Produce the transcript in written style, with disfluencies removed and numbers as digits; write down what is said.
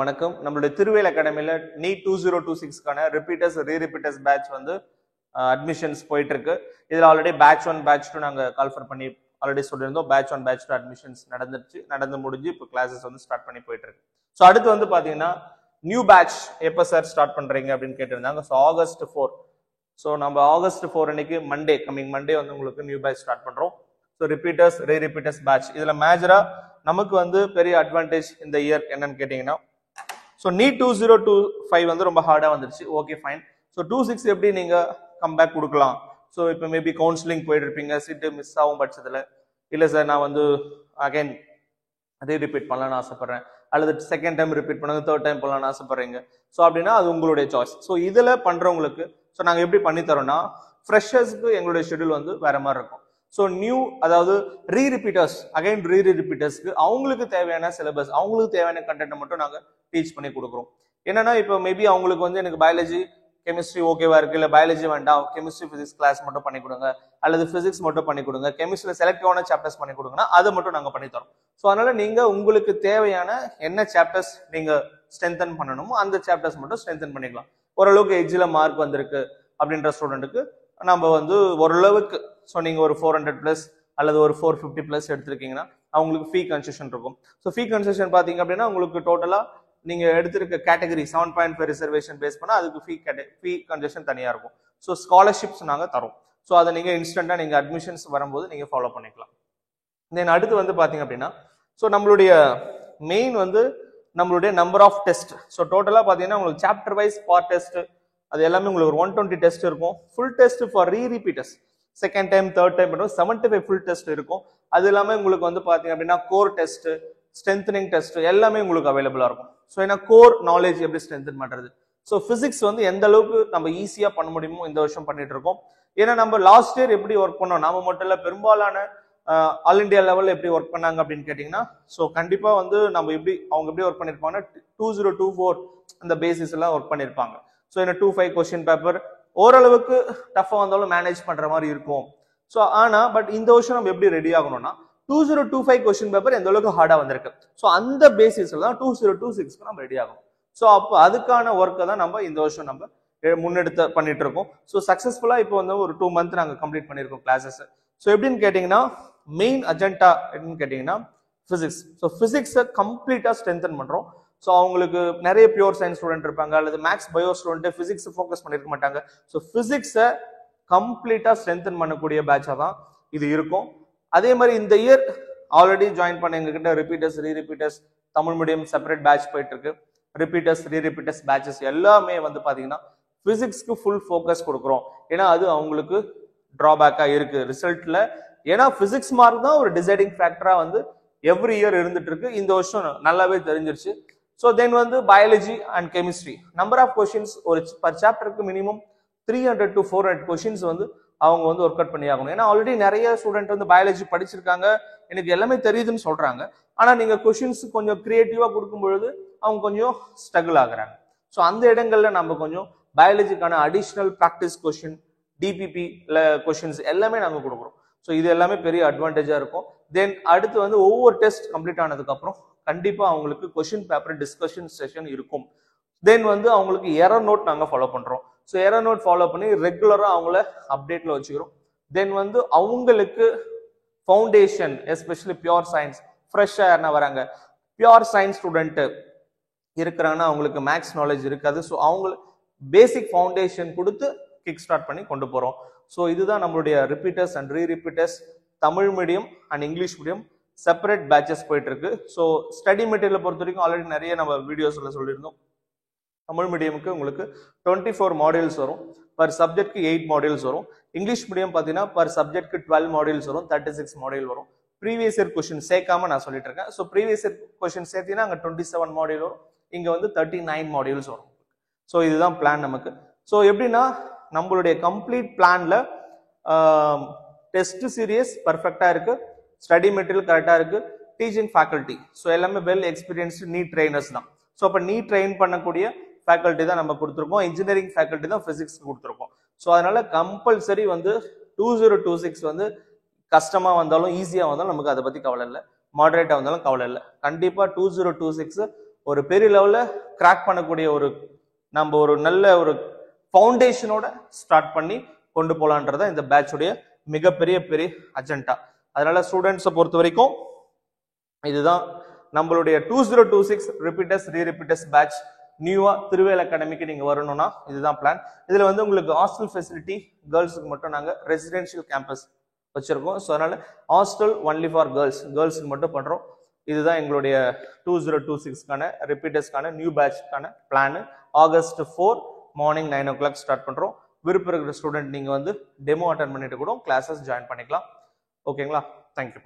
வணக்கம். நம்மளுடைய திருவேல் அகாடமில NEET 2026க்கான repeaters ரீரிப்பீட்டர்ஸ் batch வந்து அட்மிஷன்ஸ் போயிட்டு இருக்கு. இதுல ஆல்ரெடி பேட்ச் 1 பேட்ச் 2 நாங்க கால்ஃபர் பண்ணி ஆல்ரெடி சொல்லியிருந்தோம். பேட்ச் 1 பேட்ச் 2 அட்மிஷன்ஸ் நடந்து முடிஞ்சு இப்போ கிளாஸஸ் வந்து ஸ்டார்ட் பண்ணி போயிட்டு இருக்கு. ஸோ அடுத்து வந்து பாத்தீங்கன்னா நியூ பேட்ச் எப்போ சார் ஸ்டார்ட் பண்றீங்க அப்படின்னு கேட்டிருந்தாங்க. So August 4. ஸோ நம்ம ஆகஸ்ட் 4 அன்னைக்கு கமிங் மண்டே வந்து உங்களுக்கு நியூ பேட்ச் ஸ்டார்ட் பண்றோம். ஸோ ரிப்பீட்டர்ஸ் ரீரிப்பீட்டர்ஸ் பேட்ச் இதுல மேஜரா நமக்கு வந்து பெரிய அட்வான்டேஜ் இந்த இயர் என்னன்னு கேட்டீங்கன்னா, ஸோ நீட் 2025 வந்து ரொம்ப ஹார்டா வந்துருச்சு. Okay fine. ஸோ 26 எப்படி நீங்க கம்பேக் கொடுக்கலாம்? ஸோ இப்போ மேபி கவுன்சிலிங் போயிட்டு இருப்பீங்க, சீட்டு மிஸ் ஆகும் பட்சத்தில் இல்லை சார் நான் வந்து அகைன் அதே ரிப்பீட் பண்ணலாம்னு ஆசைப்படுறேன், அல்லது செகண்ட் டைம் ரிப்பீட் பண்ணுங்க, தேர்ட் டைம் பண்ணலாம்னு ஆசைப்படுறீங்க. ஸோ அப்படின்னா அது உங்களுடைய சாய்ஸ். ஸோ இதில் பண்றவங்களுக்கு ஸோ நாங்கள் எப்படி பண்ணி தரோம்னா, ஃப்ரெஷர்ஸ்க்கு எங்களுடைய ஷெட்யூல் வந்து வேற மாதிரி இருக்கும். ஸோ நியூ அதாவது ரீரிப்பீட்டர்ஸ் அகைன் ரீரிப்பீட்டர்ஸ்க்கு அவங்களுக்கு தேவையான சிலபஸ் அவங்களுக்கு தேவையான கண்டென்ட் மட்டும் நாங்கள் டீச் பண்ணி கொடுக்குறோம். என்னன்னா இப்போ மேபி அவங்களுக்கு வந்து எனக்கு பயாலஜி கெமிஸ்ட்ரி ஓகேவா இருக்கு, இல்லை பயாலஜி வேண்டாம் கெமிஸ்ட்ரி பிசிக்ஸ் கிளாஸ் மட்டும் பண்ணி கொடுங்க, அல்லது பிசிக்ஸ் மட்டும் பண்ணி கொடுங்க, கெமிஸ்ட்ரியில் செலக்டிவான சாப்டர்ஸ் பண்ணி கொடுங்கன்னா அதை மட்டும் நாங்கள் பண்ணி தரோம். ஸோ அதனால நீங்க உங்களுக்கு தேவையான என்ன சாப்டர்ஸ் நீங்க ஸ்ட்ரென்தன் பண்ணணுமோ அந்த சாப்டர்ஸ் மட்டும் ஸ்ட்ரென்தன் பண்ணிக்கலாம். ஓரளவுக்கு எக்ஸில மார்க் வந்திருக்கு அப்படின்ற ஸ்டூடெண்ட்டுக்கு நம்ம வந்து ஓரளவுக்கு ஸோ நீங்க ஒரு 400+ அல்லது ஒரு 450+ எடுத்திருக்கீங்கன்னா அவங்களுக்கு ஃபீ கன்செஷன் இருக்கும். ஸோ ஃபீ கன்செஷன் பார்த்தீங்க அப்படின்னா உங்களுக்கு டோட்டலா நீங்க எடுத்திருக்க கேட்டகரி 7.5 ரிசர்வேஷன் பேஸ் பண்ணா அதுக்கு ஃபீ கன்செஷன் தனியா இருக்கும். ஸோ ஸ்காலர்ஷிப்ஸ் நாங்க தரோம். ஸோ அதை நீங்க இன்ஸ்டன்டா நீங்க அட்மிஷன்ஸ் வரும்போது நீங்க ஃபாலோ பண்ணிக்கலாம். தென் அடுத்து வந்து பாத்தீங்க அப்படின்னா ஸோ நம்மளுடைய மெயின் வந்து நம்மளுடைய நம்பர் ஆஃப் டெஸ்ட். ஸோ டோட்டலா பாத்தீங்கன்னா உங்களுக்கு சாப்டர் வைஸ் பார்ட் டெஸ்ட் அது எல்லாமே உங்களுக்கு ஒரு 120 டெஸ்ட் இருக்கும். Full test for rerepeaters second time third time 75 full test இருக்கும். அது எல்லாமே உங்களுக்கு வந்து பாத்தீங்க அப்படின்னா கோர் டெஸ்ட் ஸ்ட்ரென்தனிங் டெஸ்ட் எல்லாமே உங்களுக்கு அவைலபிளா இருக்கும். ஸோ ஏன்னா கோர் நாலேஜ் எப்படி ஸ்ட்ரென்தன் பண்றது, ஸோ பிசிக்ஸ் வந்து எந்த அளவுக்கு நம்ம ஈஸியா பண்ண முடியுமோ இந்த வருஷம் பண்ணிட்டு இருக்கோம். ஏன்னா நம்ம லாஸ்ட் இயர் எப்படி ஒர்க் பண்ணோம், நாம மட்டும் இல்ல பெரும்பாலான ஆல் இண்டியா லெவல்ல எப்படி ஒர்க் பண்ணாங்க அப்படின்னு கேட்டீங்கன்னா, ஸோ கண்டிப்பா வந்து நம்ம அவங்க எப்படி ஒர்க் பண்ணிருப்பாங்கன்னா 2024 அந்த பேசிஸ் எல்லாம் ஒர்க் பண்ணிருப்பாங்க. ஸோ என்ன 2-5 கொஸ்டின் பேப்பர் ஓரளவுக்கு டஃபா வந்தாலும் மேனேஜ் பண்ற மாதிரி இருக்கும். ஸோ ஆனா பட் இந்த வருஷம் நம்ம எப்படி ரெடி ஆகணும்னா 2025 கொஸ்டின் பேப்பர் எந்த அளவுக்கு ஹார்டா வந்திருக்கு, ஸோ அந்த பேசிஸ்ல தான் 2026 நம்ம ரெடி ஆகும். ஸோ அப்போ அதுக்கான ஒர்க்கை தான் நம்ம இந்த வருஷம் நம்ம முன்னெடுத்து பண்ணிட்டு இருக்கோம். ஸோ சக்சஸ்ஃபுல்லா இப்போ வந்து ஒரு 2 மந்த் நாங்கள் கம்ப்ளீட் பண்ணியிருக்கோம் கிளாஸஸ். ஸோ எப்படின்னு கேட்டீங்கன்னா மெயின் அஜெண்டா எப்படின்னு கேட்டீங்கன்னா பிசிக்ஸ். ஸோ பிசிக்ஸை கம்ப்ளீட்டா ஸ்ட்ரென்தன் பண்றோம். ஸோ அவங்களுக்கு நிறைய பியூர் சயின்ஸ் ஸ்டூடெண்ட் இருப்பாங்க, அல்லது maths bio student physics focus பண்ணிருக்க மாட்டாங்க. ஸோ பிசிக்ஸை கம்ப்ளீட்டா ஸ்ட்ரென்தன் பண்ணக்கூடிய பேட்சா தான் இது இருக்கும். அதே மாதிரி இந்த இயர் ஆல்ரெடி ஜாயின் பண்ண எங்ககிட்ட repeaters rerepeaters Tamil medium separate batch போயிட்டு இருக்கு. ரிப்பீட்டர்ஸ் ரீரிப்பீட்டர்ஸ் பேட்சஸ் எல்லாமே வந்து பாத்தீங்கன்னா பிசிக்ஸ்க்கு ஃபுல் ஃபோக்கஸ் கொடுக்குறோம். ஏன்னா அது அவங்களுக்கு டிராபேக்கா இருக்கு ரிசல்ட்ல. ஏன்னா பிசிக்ஸ் மார்க் தான் ஒரு டிசைடிங் ஃபேக்டரா வந்து எவ்ரி இயர் இருந்துட்டு இருக்கு. இந்த வருஷம் நல்லாவே தெரிஞ்சிருச்சு. ஸோ தென் வந்து biology and chemistry number of questions ஒரு பர் சாப்டருக்கு மினிமம் 300 to 400 கொஸ்டின்ஸ் வந்து அவங்க வந்து ஒர்க் அவுட் பண்ணி ஆகணும். ஏன்னா ஆல்ரெடி நிறைய ஸ்டூடெண்ட் வந்து பயாலஜி படிச்சிருக்காங்க, எனக்கு எல்லாமே தெரியுதுன்னு சொல்றாங்க. ஆனா நீங்க கொஸ்டின்ஸ் கொஞ்சம் கிரியேட்டிவா கொடுக்கும் பொழுது அவங்க கொஞ்சம் ஸ்ட்ரகிள் ஆகுறாங்க. ஸோ அந்த இடங்கள்ல நம்ம கொஞ்சம் பயாலஜிக்கான additional practice question DPP questions எல்லாமே நாங்கள் கொடுக்குறோம். ஸோ இது எல்லாமே பெரிய அட்வான்டேஜா இருக்கும். தென் அடுத்து வந்து ஒவ்வொரு டெஸ்ட் கம்ப்ளீட் ஆனதுக்கு அப்புறம் கண்டிப்பா அவங்களுக்கு கொஸ்டின் பேப்பர் டிஸ்கஷன் செஷன் இருக்கும். தென் வந்து அவங்களுக்கு எரர் நோட் நாங்க ஃபாலோ பண்றோம். ஸோ எரர் நோட் ஃபாலோ பண்ணி ரெகுலரா அவங்கள அப்டேட்ல வச்சுக்கிறோம். தென் வந்து அவங்களுக்கு ஃபவுண்டேஷன் எஸ்பெஷலி பியூர் சயின்ஸ் ஃப்ரெஷ்ஷா யாருன்னா வராங்க, பியூர் சயின்ஸ் ஸ்டூடெண்ட் இருக்கிறாங்கன்னா அவங்களுக்கு மேக்ஸ் நாலேஜ் இருக்காது. ஸோ அவங்களுக்கு பேசிக் ஃபவுண்டேஷன் கொடுத்து கிக் ஸ்டார்ட் பண்ணி கொண்டு போறோம். ஸோ இதுதான் நம்மளுடைய repeaters and rerepeaters Tamil medium and English medium separate batches போயிட்டு இருக்கு. ஸோ ஸ்டடி மெட்டீரியல் பொறுத்த வரைக்கும் ஆல்ரெடி நிறைய நம்ம வீடியோஸ்ல சொல்லியிருந்தோம். தமிழ் மீடியமுக்கு உங்களுக்கு 24 மாடியூல்ஸ் வரும், பர் சப்ஜெக்ட்க்கு 8 மாடியூல்ஸ் வரும். இங்கிலீஷ் மீடியம் பார்த்தீங்கன்னா பர் சப்ஜெக்ட்க்கு 12 மாடியூல்ஸ் வரும், 36 மாடியூல் வரும். ப்ரீவியஸ் இயர் கொஸ்டின் சேர்க்காம நான் சொல்லிட்டு இருக்கேன். ஸோ ப்ரீவியஸ் இயர் கொஸ்டின் சேர்த்தீங்கன்னா அங்கே 27 மாடியூல் வரும், இங்க வந்து 39 மாடியூல்ஸ் வரும். ஸோ இதுதான் பிளான் நமக்கு. ஸோ எப்படின்னா நம்மளுடைய கம்ப்ளீட் பிளான்ல டெஸ்ட் சீரியஸ் பர்ஃபெக்டா இருக்கு, ஸ்டடி மெட்டீரியல் கரெக்டா இருக்கு, டீச்சிங் ஃபேக்கல்டி ஸோ எல்லாமே வெல் எக்ஸ்பீரியன்ஸ்டு நீட் ட்ரெயினர்ஸ் தான். ஸோ அப்போ நீட் ட்ரெயின் பண்ணக்கூடிய ஃபேக்கல்டி தான் நம்ம கொடுத்துருக்கோம், இன்ஜினியரிங் ஃபேக்கல்டி தான் பிசிக்ஸ் கொடுத்துருக்கோம். ஸோ அதனால கம்பல்சரி வந்து 2026 வந்து கஷ்டமா வந்தாலும் ஈஸியா வந்தாலும் நமக்கு அதை பத்தி கவலை இல்லை, மாடரேட்டா வந்தாலும் கவலை இல்லை. கண்டிப்பா 2026 ஒரு பெரிய லெவல்ல கிராக் பண்ணக்கூடிய நம்ம ஒரு நல்ல ஒரு ஃபவுண்டேஷனோட ஸ்டார்ட் பண்ணி கொண்டு போலான்றத இந்த பேட்சுடைய மிகப்பெரிய அஜெண்டா. அதனால ஸ்டூடெண்ட்ஸை பொறுத்த வரைக்கும் இதுதான் நம்மளுடைய 2026 ரிப்பீட்டர்ஸ் ரீரிப்பீட்டர்ஸ் பேட்ச் நியூவா திருவேல் அகாடமிக்கு நீங்க வரணும்னா இதுதான் பிளான். இதுல வந்து உங்களுக்கு ஹாஸ்டல் ஃபெசிலிட்டி கேர்ள்ஸுக்கு மட்டும் நாங்க ரெசிடென்ஷியல் கேம்பஸ் வச்சிருக்கோம். ஸோ அதனால ஹாஸ்டல் ஒன்லி ஃபார் கேர்ள்ஸுக்கு மட்டும் பண்றோம். இதுதான் எங்களுடைய 2026க்கான ரிப்பீட்டர்ஸ்க்கான நியூ பேட்ச்க்கான plan. August 4 morning 9 o'clock start பண்றோம். விருப்பம் இருக்கிற ஸ்டூடெண்ட் நீங்க வந்து டெமோ அட்டன் பண்ணிட்டு கூட கிளாஸஸ் ஜாயின் பண்ணிக்கலாம். ஓகேங்களா? தேங்க்யூ.